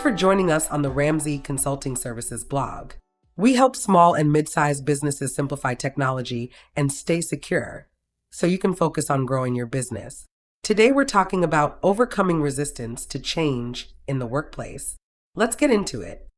for joining us on the Ramsey Consulting Services blog. We help small and mid-sized businesses simplify technology and stay secure so you can focus on growing your business. Today we're talking about overcoming resistance to change in the workplace. Let's get into it.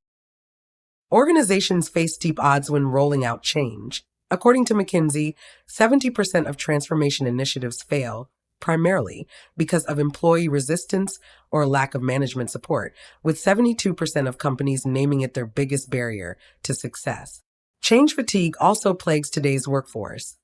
Organizations face steep odds when rolling out change. According to McKinsey, 70% of transformation initiatives fail, primarily because of employee resistance or lack of management support, with 72% of companies naming it their biggest barrier to success. Change fatigue also plagues today's workforce.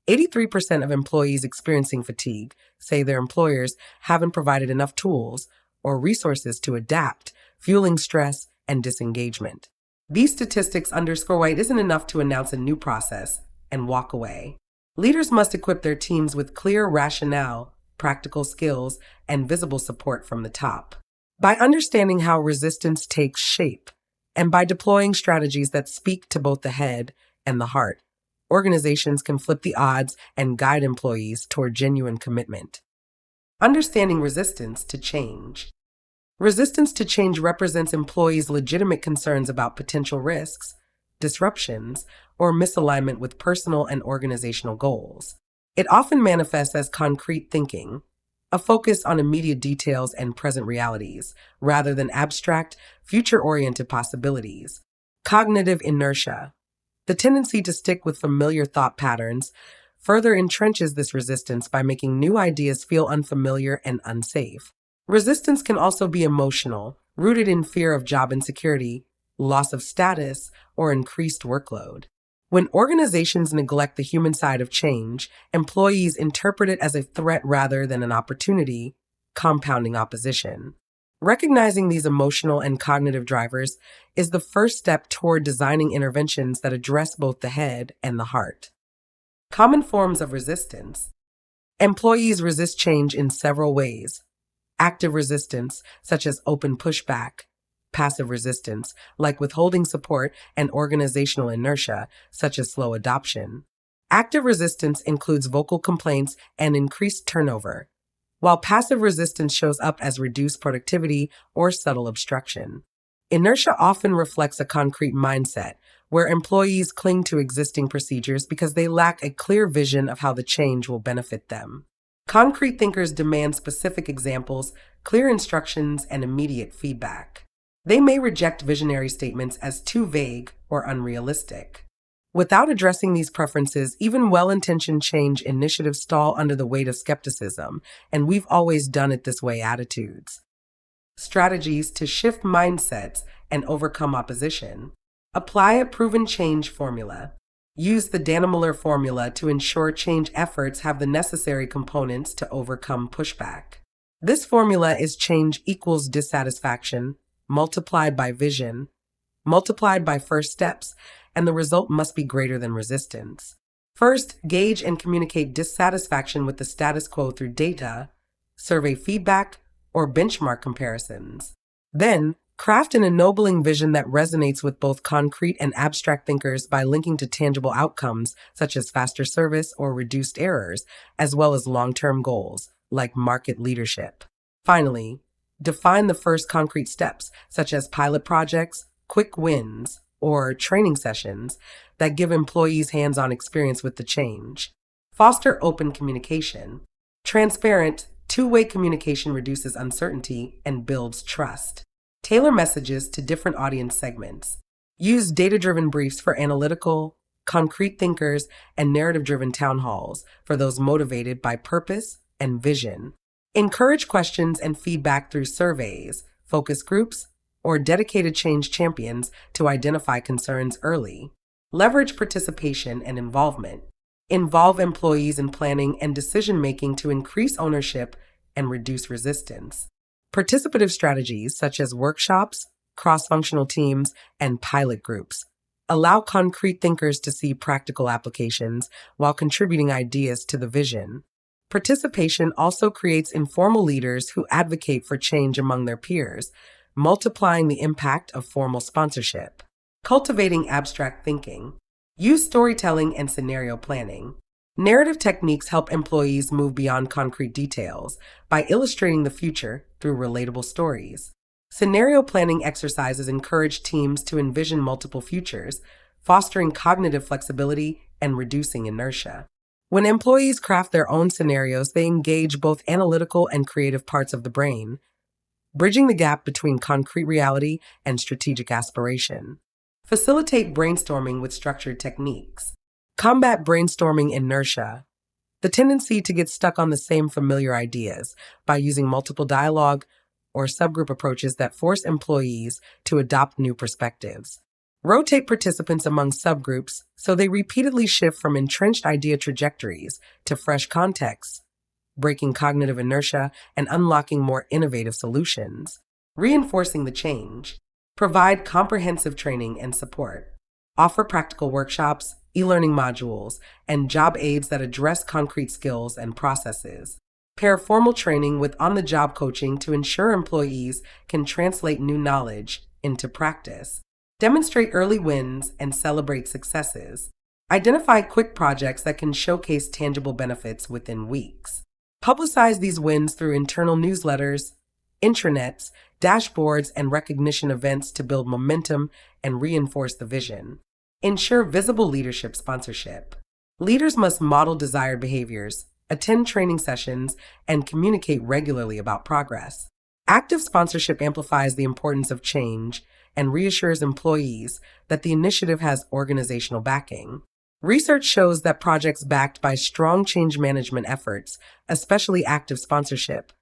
83% of employees experiencing fatigue say their employers haven't provided enough tools or resources to adapt, fueling stress and disengagement. These statistics underscore why it isn't enough to announce a new process and walk away. Leaders must equip their teams with clear rationale, practical skills, and visible support from the top. By understanding how resistance takes shape, and by deploying strategies that speak to both the head and the heart, organizations can flip the odds and guide employees toward genuine commitment. Understanding resistance to change. Resistance to change represents employees' legitimate concerns about potential risks, disruptions, or misalignment with personal and organizational goals. It often manifests as concrete thinking, a focus on immediate details and present realities, rather than abstract, future-oriented possibilities. Cognitive inertia. The tendency to stick with familiar thought patterns further entrenches this resistance by making new ideas feel unfamiliar and unsafe. Resistance can also be emotional, rooted in fear of job insecurity, loss of status, or increased workload. When organizations neglect the human side of change, employees interpret it as a threat rather than an opportunity, compounding opposition. Recognizing these emotional and cognitive drivers is the first step toward designing interventions that address both the head and the heart. Common forms of resistance. Employees resist change in several ways. Active resistance, such as open pushback. Passive resistance, like withholding support, and organizational inertia, such as slow adoption. Active resistance includes vocal complaints and increased turnover, while passive resistance shows up as reduced productivity or subtle obstruction. Inertia often reflects a concrete mindset, where employees cling to existing procedures because they lack a clear vision of how the change will benefit them. Concrete thinkers demand specific examples, clear instructions, and immediate feedback. They may reject visionary statements as too vague or unrealistic. Without addressing these preferences, even well-intentioned change initiatives stall under the weight of skepticism, and we've always done it this way attitudes. Strategies to shift mindsets and overcome opposition. Apply a proven change formula. Use the Dannemiller formula to ensure change efforts have the necessary components to overcome pushback. This formula is change equals dissatisfaction, multiplied by vision, multiplied by first steps, and the result must be greater than resistance. First, gauge and communicate dissatisfaction with the status quo through data, survey feedback, or benchmark comparisons. Then, craft an ennobling vision that resonates with both concrete and abstract thinkers by linking to tangible outcomes such as faster service or reduced errors, as well as long-term goals like market leadership. Finally, define the first concrete steps, such as pilot projects, quick wins, or training sessions that give employees hands-on experience with the change. Foster open communication. Transparent, two-way communication reduces uncertainty and builds trust. Tailor messages to different audience segments. Use data-driven briefs for analytical, concrete thinkers, and narrative-driven town halls for those motivated by purpose and vision. Encourage questions and feedback through surveys, focus groups, or dedicated change champions to identify concerns early. Leverage participation and involvement. Involve employees in planning and decision-making to increase ownership and reduce resistance. Participative strategies such as workshops, cross-functional teams, and pilot groups allow concrete thinkers to see practical applications while contributing ideas to the vision. Participation also creates informal leaders who advocate for change among their peers, multiplying the impact of formal sponsorship. Cultivating abstract thinking. Use storytelling and scenario planning. Narrative techniques help employees move beyond concrete details by illustrating the future through relatable stories. Scenario planning exercises encourage teams to envision multiple futures, fostering cognitive flexibility and reducing inertia. When employees craft their own scenarios, they engage both analytical and creative parts of the brain, bridging the gap between concrete reality and strategic aspiration. Facilitate brainstorming with structured techniques. Combat brainstorming inertia, the tendency to get stuck on the same familiar ideas, by using multiple dialogue or subgroup approaches that force employees to adopt new perspectives. Rotate participants among subgroups so they repeatedly shift from entrenched idea trajectories to fresh contexts, breaking cognitive inertia and unlocking more innovative solutions. Reinforcing the change. Provide comprehensive training and support. Offer practical workshops, e-learning modules, and job aids that address concrete skills and processes. Pair formal training with on-the-job coaching to ensure employees can translate new knowledge into practice. Demonstrate early wins and celebrate successes. Identify quick projects that can showcase tangible benefits within weeks. Publicize these wins through internal newsletters, intranets, dashboards, and recognition events to build momentum and reinforce the vision. Ensure visible leadership sponsorship. Leaders must model desired behaviors, attend training sessions, and communicate regularly about progress. Active sponsorship amplifies the importance of change and reassures employees that the initiative has organizational backing. Research shows that projects backed by strong change management efforts, especially active sponsorship,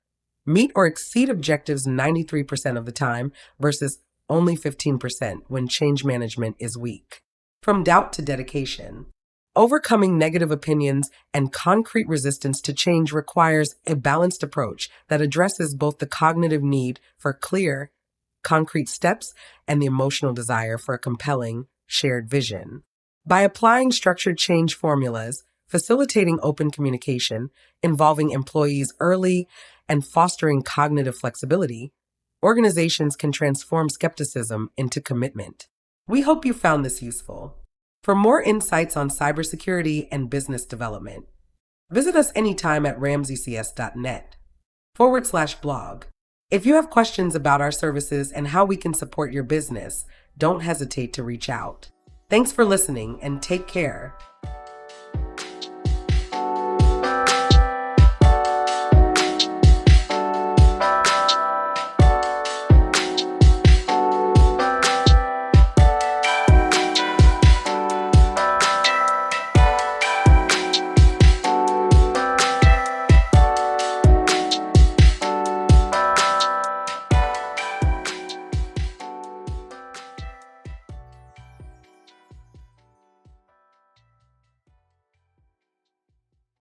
meet or exceed objectives 93% of the time versus only 15% when change management is weak. From doubt to dedication. Overcoming negative opinions and concrete resistance to change requires a balanced approach that addresses both the cognitive need for clear, concrete steps and the emotional desire for a compelling, shared vision. By applying structured change formulas, facilitating open communication, involving employees early, and fostering cognitive flexibility, organizations can transform skepticism into commitment. We hope you found this useful. For more insights on cybersecurity and business development, visit us anytime at ramseycs.net/blog. If you have questions about our services and how we can support your business, don't hesitate to reach out. Thanks for listening and take care.